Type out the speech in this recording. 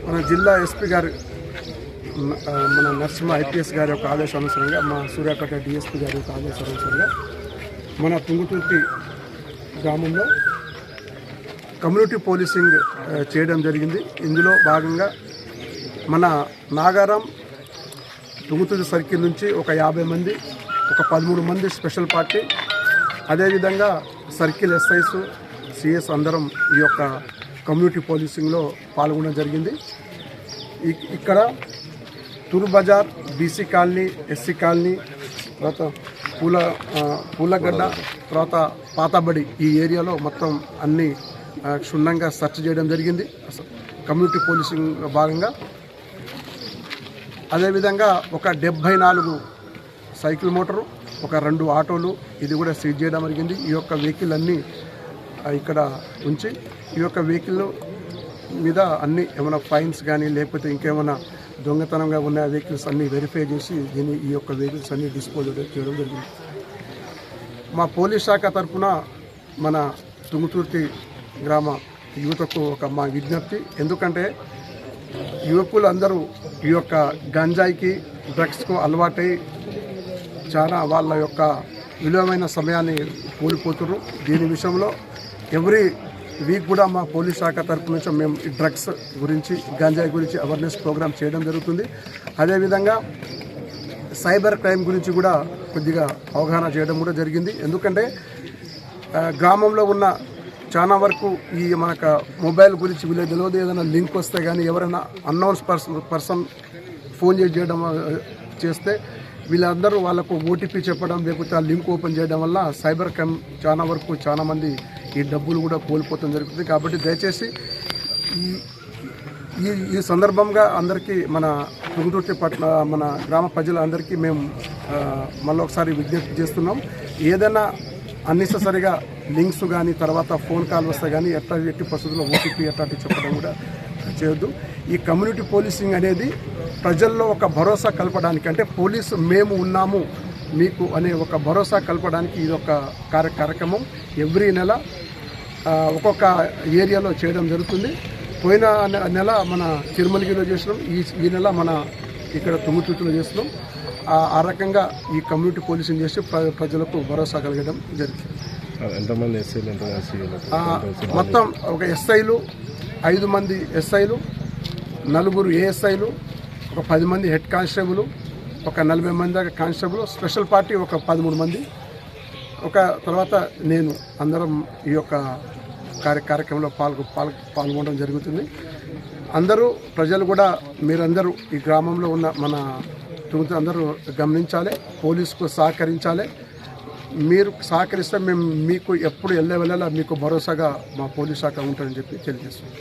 మన జిల్లా ఎస్పీ గారు మన నరసింహ ఐపీఎస్ గారి యొక్క ఆదేశానుసారంగా, మా సూర్యాపేట డిఎస్పీ గారి యొక్క ఆదేశానుసారంగా మన తుంగుతుర్తి గ్రామంలో కమ్యూనిటీ పోలీసింగ్ చేయడం జరిగింది. ఇందులో భాగంగా మన నాగారం తుంగుతుర్తి సర్కిల్ నుంచి ఒక 50 మంది, ఒక 13 మంది స్పెషల్ పార్టీ, అదేవిధంగా సర్కిల్ ఎస్ఐస్, సిఎస్ అందరం ఈ యొక్క కమ్యూనిటీ పోలీసింగ్లో పాల్గొనడం జరిగింది. ఇక్కడ తూర్ బజార్, బీసీ కాలనీ, ఎస్సీ కాలనీ, తర్వాత పూలగడ్డ, తర్వాత పాతబడి, ఈ ఏరియాలో మొత్తం అన్ని క్షుణ్ణంగా సెర్చ్ చేయడం జరిగింది కమ్యూనిటీ పోలీసింగ్ భాగంగా. అదేవిధంగా ఒక 74 సైకిల్ మోటారు, ఒక 2 ఆటోలు ఇది కూడా సీజ్ చేయడం జరిగింది. ఈ యొక్క వెహికల్ అన్నీ ఇక్కడ ఉంచి ఈ యొక్క వెహికల్ మీద అన్ని ఏమైనా ఫైన్స్ కానీ లేకపోతే ఇంకేమైనా దొంగతనంగా ఉన్న వెహికల్స్ అన్నీ వెరిఫై చేసి ఈ యొక్క వెహికల్స్ అన్నీ డిస్పోజ్ చేయడం జరిగింది. మా పోలీస్ శాఖ తరఫున మన తుంగుతుర్తి గ్రామ యువతకు మా విజ్ఞప్తి, ఎందుకంటే యువకులు అందరూ ఈ యొక్క గంజాయికి, డ్రగ్స్కు అలవాటై చాలా వాళ్ళ యొక్క విలువైన సమయాన్ని కోల్పోతున్నారు. దీని విషయంలో ఎవ్రీ వీక్ కూడా మా పోలీస్ శాఖ తరఫు నుంచి మేము ఈ డ్రగ్స్ గురించి, గంజాయి గురించి అవేర్నెస్ ప్రోగ్రామ్ చేయడం జరుగుతుంది. అదేవిధంగా సైబర్ క్రైమ్ గురించి కూడా కొద్దిగా అవగాహన చేయడం కూడా జరిగింది. ఎందుకంటే గ్రామంలో ఉన్న చాలా వరకు ఈ మనకు మొబైల్ గురించి వీళ్ళకి తెలియదు, ఏదైనా లింక్ వస్తే కానీ ఎవరైనా అన్నౌన్స్ పర్సన్ ఫోన్ చేయడం చేస్తే వీళ్ళందరూ వాళ్ళకు ఓటీపీ చెప్పడం, లేకపోతే ఆ లింక్ ఓపెన్ చేయడం వల్ల సైబర్ క్రైమ్ చాలా వరకు చాలామంది ఈ డబ్బులు కూడా కోల్పోవడం జరుగుతుంది. కాబట్టి దయచేసి ఈ సందర్భంగా అందరికీ మన తుంగుతుర్తి పట్ల మన గ్రామ ప్రజలందరికీ మేము మళ్ళీ ఒకసారి విజ్ఞప్తి చేస్తున్నాం. ఏదైనా అన్నెసెసరీగా లింక్స్ కానీ తర్వాత ఫోన్ కాల్ వస్తే కానీ ఎట్టి పరిస్థితుల్లో ఓటీపీ ఎట్లాంటి చెప్పడం కూడా చేయొద్దు. ఈ కమ్యూనిటీ పోలీసింగ్ అనేది ప్రజల్లో ఒక భరోసా కలపడానికి, అంటే పోలీసు మేము ఉన్నాము మీకు అనే ఒక భరోసా కలపడానికి ఇది ఒక కార్యక్రమం ఎవ్రీ నెల ఒక్కొక్క ఏరియాలో చేయడం జరుగుతుంది. పోయిన నెల మన తిరుమలగిరిలో చేసినాం, ఈ నెల మన ఇక్కడ తుంగుతుర్తిలో చేస్తున్నాం. ఆ రకంగా ఈ కమ్యూనిటీ పోలీసింగ్ చేసి ప్రజలకు భరోసా కలగడం జరుగుతుంది. ఎంతమంది ఎస్ఐలు? మొత్తం ఒక ఎస్ఐలు 5 మంది ఎస్ఐలు, 4 ఏఎస్ఐలు, ఒక 10 మంది హెడ్ కానిస్టేబుల్, ఒక 40 మంది దాకా కానిస్టేబుల్, స్పెషల్ పార్టీ ఒక 13 మంది, ఒక తర్వాత నేను అందరం ఈ యొక్క కార్యక్రమంలో పాల్గొనడం జరుగుతుంది. అందరూ ప్రజలు కూడా మీరందరూ ఈ గ్రామంలో ఉన్న మన తుంగుతుర్తి అందరూ గమనించాలి, పోలీసుకు సహకరించాలి. మీరు సహకరిస్తే మేము మీకు ఎప్పుడు వెళ్ళేలా మీకు భరోసాగా మా పోలీస్ శాఖ ఉంటుందని చెప్పి తెలియజేస్తున్నాం.